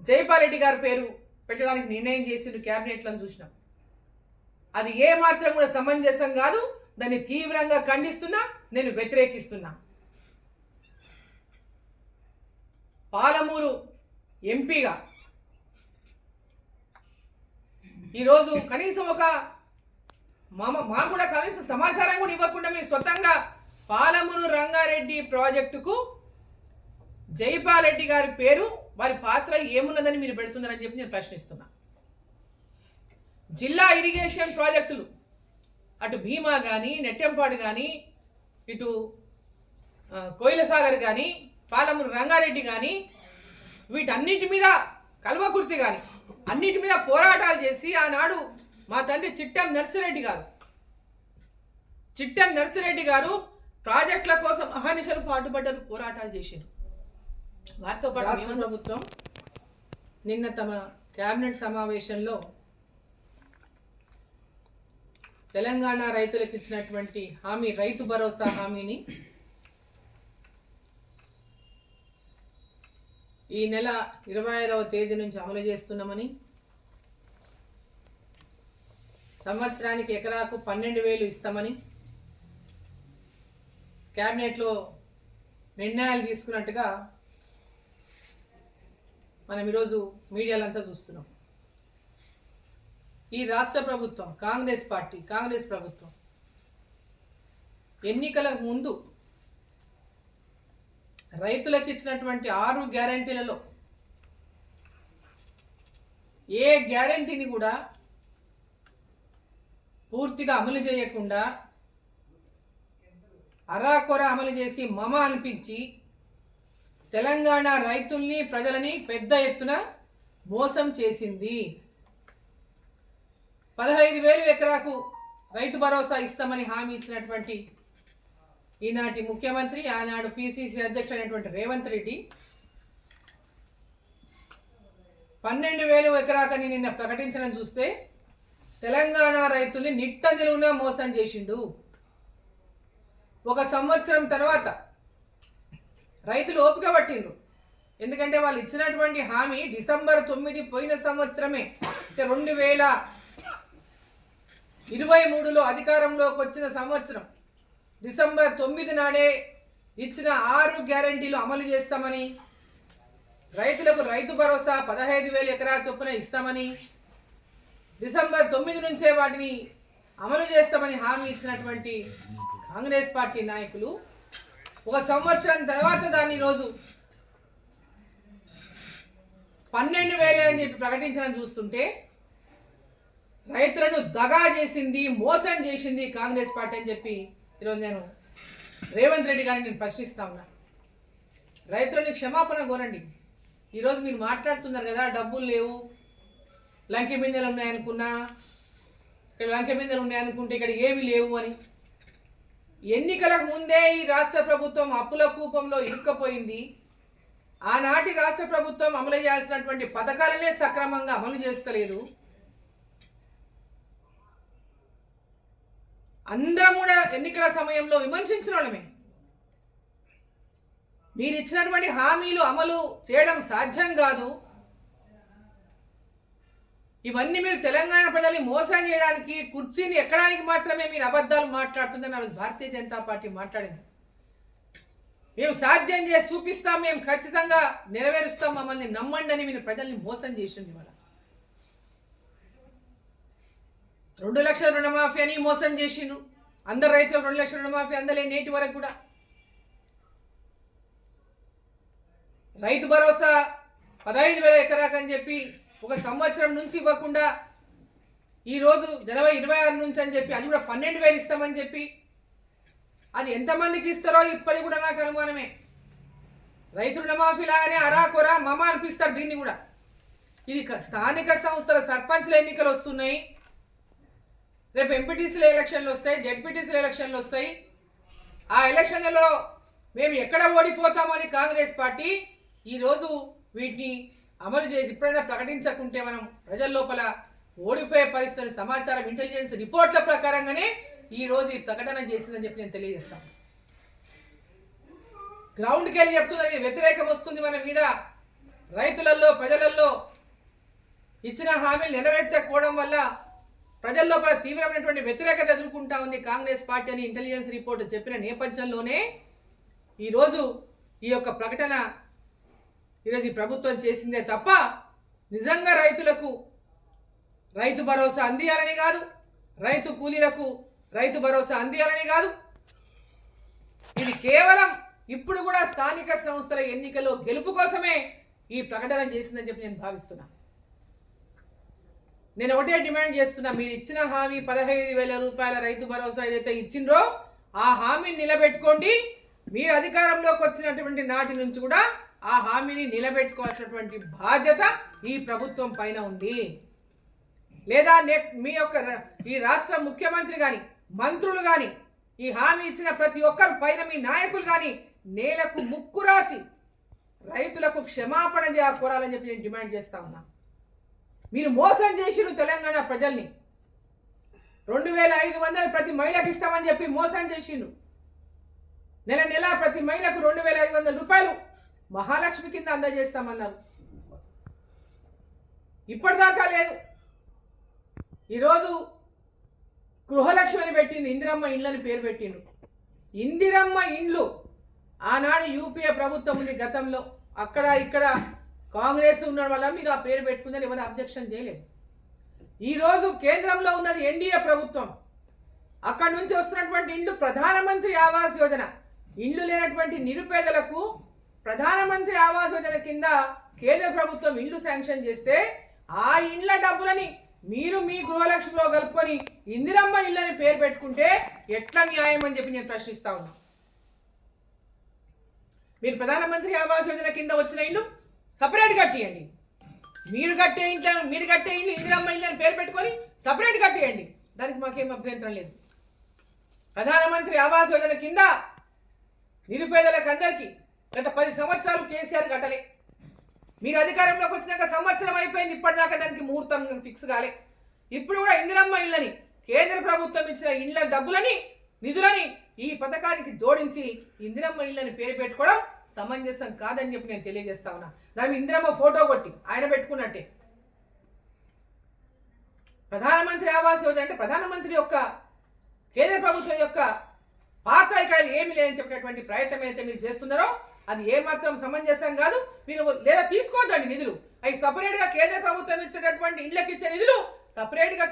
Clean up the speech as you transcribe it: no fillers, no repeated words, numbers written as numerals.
జైపాల్ రెడ్డి గారి పేరు పెట్టడానికి నిర్ణయం చేసిండు క్యాబినెట్లో చూసినాం. అది ఏ మాత్రం కూడా సమంజసం కాదు. దాన్ని తీవ్రంగా ఖండిస్తున్నా, నేను వ్యతిరేకిస్తున్నా. పాలమూరు ఎంపీగా ఈరోజు కనీసం ఒక మాకు కూడా కనీసం సమాచారం కూడా ఇవ్వకుండా మీరు స్వతంగా పాలమూరు రంగారెడ్డి ప్రాజెక్టుకు జైపాల్ రెడ్డి గారి పేరు, వారి పాత్ర ఏమున్నదని మీరు పెడుతున్నారని చెప్పి నేను ప్రశ్నిస్తున్నా. జిల్లా ఇరిగేషన్ ప్రాజెక్టులు అటు భీమా కానీ, నెట్టెంపాడు కానీ, ఇటు కోయిలసాగర్ కానీ, పాలమూరు రంగారెడ్డి కానీ, వీటన్నిటి మీద కల్వకుర్తి కానీ అన్నిటి మీద పోరాటాలు చేసి ఆనాడు మా తండ్రి చిట్టెం నర్సిరెడ్డి గారు ప్రాజెక్టుల కోసం అహర్నిశలు పాటుపడ్డరు, పోరాటాలు చేశారు. వారితో పాటు రాష్ట్ర ప్రభుత్వం నిన్న తమ కేబినెట్ సమావేశంలో తెలంగాణ రైతులకు ఇచ్చినటువంటి హామీ, రైతు భరోసా హామీని ఈ నెల 25వ తేదీ నుంచి అమలు చేస్తున్నామని, సంవత్సరానికి ఎకరాకు 12,000 ఇస్తామని క్యాబినెట్లో నిర్ణయాలు తీసుకున్నట్టుగా మనం ఈరోజు మీడియాలంతా చూస్తున్నాం. ఈ రాష్ట్ర ప్రభుత్వం, కాంగ్రెస్ ప్రభుత్వం ఎన్నికలకు ముందు రైతులకు ఇచ్చినటువంటి 6 గ్యారంటీలలో ఏ గ్యారంటీని కూడా పూర్తిగా అమలు చేయకుండా అరాకొర అమలు చేసి మమ అనిపించి తెలంగాణ రైతుల్ని, ప్రజలని పెద్ద ఎత్తున మోసం చేసింది. 15,000 ఎకరాకు రైతు భరోసా ఇస్తామని హామీ ఇచ్చినటువంటి ఈనాటి ముఖ్యమంత్రి, ఆనాడు పిసిసి అధ్యక్షుడు అయినటువంటి రేవంత్ రెడ్డి 12,000 ఎకరాకని నిన్న ప్రకటించడం చూస్తే తెలంగాణ రైతుల్ని నిట్ట నిలువున మోసం చేసిండు. ఒక సంవత్సరం తర్వాత రైతులు ఓపిక పట్టిండ్రు. ఎందుకంటే వాళ్ళు ఇచ్చినటువంటి హామీ డిసెంబర్ 9 పోయిన సంవత్సరమే, అంటే 2023లో అధికారంలోకి వచ్చిన సంవత్సరం డిసెంబర్ 9 నాడే ఇచ్చిన 6 గ్యారంటీలు అమలు చేస్తామని, రైతులకు రైతు భరోసా 15,000 ఎకరాల చొప్పున ఇస్తామని, డిసెంబర్ 9 నుంచే వాటిని అమలు చేస్తామని హామీ ఇచ్చినటువంటి కాంగ్రెస్ పార్టీ నాయకులు ఒక సంవత్సరం తర్వాత దాన్ని ఈరోజు 12,000 అని చెప్పి ప్రకటించడం చూస్తుంటే రైతులను దగా చేసింది, మోసం చేసింది కాంగ్రెస్ పార్టీ అని చెప్పి ఈరోజు నేను రేవంత్ రెడ్డి గారిని నేను ప్రశ్నిస్తా ఉన్నా. రైతులని క్షమాపణ కోరండి. ఈరోజు మీరు మాట్లాడుతున్నారు కదా, డబ్బులు లేవు, లంకె బిందెలు ఉన్నాయనుకున్నా, ఇక్కడ లంకె బిందెలు ఉన్నాయనుకుంటే ఇక్కడ ఏమీ లేవు అని. ఎన్నికలకు ముందే ఈ రాష్ట్ర ప్రభుత్వం అప్పుల కూపంలో ఇరుక్కపోయింది. ఆనాటి రాష్ట్ర ప్రభుత్వం అమలు చేయాల్సినటువంటి పథకాలనే సక్రమంగా అమలు చేస్తలేదు. అందరం కూడా ఎన్నికల సమయంలో విమర్శించిన వాళ్ళమే. మీరు ఇచ్చినటువంటి హామీలు అమలు చేయడం సాధ్యం కాదు, ఇవన్నీ మీరు తెలంగాణ ప్రజల్ని మోసం చేయడానికి, కుర్చీని ఎక్కడానికి మాత్రమే మీరు అబద్ధాలు మాట్లాడుతుందని ఆ రోజు భారతీయ జనతా పార్టీ మాట్లాడింది. మేము సాధ్యం చేసి చూపిస్తాం, మేము ఖచ్చితంగా నెరవేరుస్తాం, మమ్మల్ని నమ్మండి అని మీరు ప్రజల్ని మోసం చేసింది. వాళ్ళ 2 లక్షల రుణమాఫీ అని మోసం చేసిండ్రు. అందరు రైతులకు 2 లక్షల రుణమాఫీ అందలే నేటి వరకు కూడా. రైతు భరోసా 15,000 ఎకరాకని చెప్పి ఒక సంవత్సరం నుంచి ఇవ్వకుండా ఈరోజు జనవరి 26 నుంచి అని చెప్పి అది కూడా 12,000 ఇస్తామని చెప్పి, అది ఎంతమందికి ఇస్తారో ఇప్పటికి కూడా నాకు అనుమానమే. రైతు రుణమాఫీ లాగానే అరాకొరా మమ అనిపిస్తారు దీన్ని కూడా. ఇది స్థానిక సంస్థల సర్పంచ్ల ఎన్నికలు వస్తున్నాయి, రేపు ఎంపీటీసీల ఎలక్షన్లు వస్తాయి, జెడ్పీటీసీల ఎలక్షన్లు వస్తాయి. ఆ ఎలక్షన్లలో మేము ఎక్కడ ఓడిపోతామని కాంగ్రెస్ పార్టీ ఈరోజు వీటిని అమలు చేసి ఇప్పుడైనా ప్రకటించకుంటే మనం ప్రజల లోపల ఓడిపోయే పరిస్థితుల సమాచారం ఇంటెలిజెన్స్ రిపోర్ట్ల ప్రకారంగానే ఈరోజు ఈ ప్రకటన చేసిందని చెప్పి నేను తెలియజేస్తాను. గ్రౌండ్కి వెళ్ళి చెప్తున్నది వ్యతిరేకం వస్తుంది మన మీద, రైతులలో ప్రజలలో ఇచ్చిన హామీలు నెరవేర్చకపోవడం వల్ల ప్రజల్లో తీవ్రమైనటువంటి వ్యతిరేకత ఎదుర్కొంటా ఉంది కాంగ్రెస్ పార్టీ అని ఇంటెలిజెన్స్ రిపోర్ట్ చెప్పిన నేపథ్యంలోనే ఈరోజు ఈ యొక్క ప్రకటన ఈరోజు ఈ ప్రభుత్వం చేసిందే తప్ప నిజంగా రైతులకు రైతు భరోసా అందియాలని కాదు, రైతు కూలీలకు రైతు భరోసా అందియాలని కాదు. ఇది కేవలం ఇప్పుడు కూడా స్థానిక సంస్థల ఎన్నికల్లో గెలుపు కోసమే ఈ ప్రకటన చేసిందని చెప్పి నేను భావిస్తున్నా. నేను ఒకటే డిమాండ్ చేస్తున్నా, మీరు ఇచ్చిన హామీ 15,000 రూపాయల రైతు భరోసా ఏదైతే ఇచ్చిండ్రో ఆ హామీని నిలబెట్టుకోండి. మీరు అధికారంలోకి వచ్చినటువంటి నాటి నుంచి కూడా ఆ హామీని నిలబెట్టుకోవాల్సినటువంటి బాధ్యత ఈ ప్రభుత్వం పైన ఉంది. లేదా మీ యొక్క ఈ రాష్ట్ర ముఖ్యమంత్రి కానీ మంత్రులు కానీ ఈ హామీ ఇచ్చిన ప్రతి ఒక్కరు పైన మీ నాయకులు కానీ నేలకు ముక్కు రాసి రైతులకు క్షమాపణ కోరాలని చెప్పి నేను డిమాండ్ చేస్తా ఉన్నా. మీరు మోసం చేసిరు తెలంగాణ ప్రజల్ని. 2,500 ప్రతి మహిళకి ఇస్తామని చెప్పి మోసం చేసిండు. నెల నెల ప్రతి మహిళకు 2,500 రూపాయలు మహాలక్ష్మి కింద అందజేస్తామన్నారు. ఇప్పటిదాకా లేదు. ఈరోజు గృహలక్ష్మి అని పెట్టిండు, ఇందిరమ్మ ఇండ్లని పేరు పెట్టిండు. ఇందిరమ్మ ఇండ్లు ఆనాడు యూపీఏ ప్రభుత్వం ఉంది గతంలో, అక్కడ ఇక్కడ కాంగ్రెస్ ఉండడం వల్ల మీరు ఆ పేరు పెట్టుకుందని ఎవరు అబ్జెక్షన్ చేయలేదు. ఈరోజు కేంద్రంలో ఉన్నది ఎన్డీఏ ప్రభుత్వం, అక్కడ నుంచి వస్తున్నటువంటి ఇండ్లు ప్రధానమంత్రి ఆవాస్ యోజన. ఇండ్లు లేనటువంటి నిరుపేదలకు ప్రధానమంత్రి ఆవాస్ యోజన కింద కేంద్ర ప్రభుత్వం ఇండ్లు శాంక్షన్ చేస్తే ఆ ఇండ్ల డబ్బులని మీరు మీ గృహలక్ష్మిలో కలుపుకొని ఇందిరమ్మ ఇళ్ళని పేరు పెట్టుకుంటే ఎట్లా న్యాయం అని చెప్పి నేను ప్రశ్నిస్తా ఉన్నా. మీరు ప్రధానమంత్రి ఆవాస్ యోజన కింద వచ్చిన ఇల్లు సపరేట్ కట్టియండి. మీరు కట్టే ఇల్లు ఇందిరమ్మ ఇల్లు అని పేరు పెట్టుకొని సపరేట్ కట్టియండి, దానికి మాకేం అభ్యంతరం లేదు. ప్రధానమంత్రి ఆవాస్ యోజన కింద నిరుపేదలకు అందరికీ గత 10 సంవత్సరాలు కేసీఆర్ కట్టలే. మీరు అధికారంలోకి వచ్చినాక సంవత్సరం అయిపోయింది, ఇప్పటిదాకా దానికి ముహూర్తం ఫిక్స్ కాలే. ఇప్పుడు కూడా ఇందిరమ్మ ఇళ్ళని కేంద్ర ప్రభుత్వం ఇచ్చిన ఇళ్ల డబ్బులని నిధులని ఈ పథకానికి జోడించి ఇందిరమ్మ ఇళ్ళని పేరు పెట్టుకోవడం సమంజసం కాదని చెప్పి నేను తెలియజేస్తా ఉన్నా. దాని ఇందిరమ్మ ఫోటో కొట్టి ఆయన పెట్టుకున్నట్టే. ప్రధానమంత్రి ఆవాస్ యోజన అంటే ప్రధానమంత్రి యొక్క కేంద్ర ప్రభుత్వం యొక్క పాత్ర ఇక్కడ ఏమి లేదని చెప్పినటువంటి ప్రయత్నం అయితే మీరు చేస్తున్నారో అది ఏమాత్రం సమంజసం కాదు. మీరు లేదా తీసుకోవద్దండి నిధులు, అవి సపరేట్గా కేంద్ర ప్రభుత్వం ఇచ్చేటటువంటి ఇళ్లకు ఇచ్చే నిధులు సపరేట్గా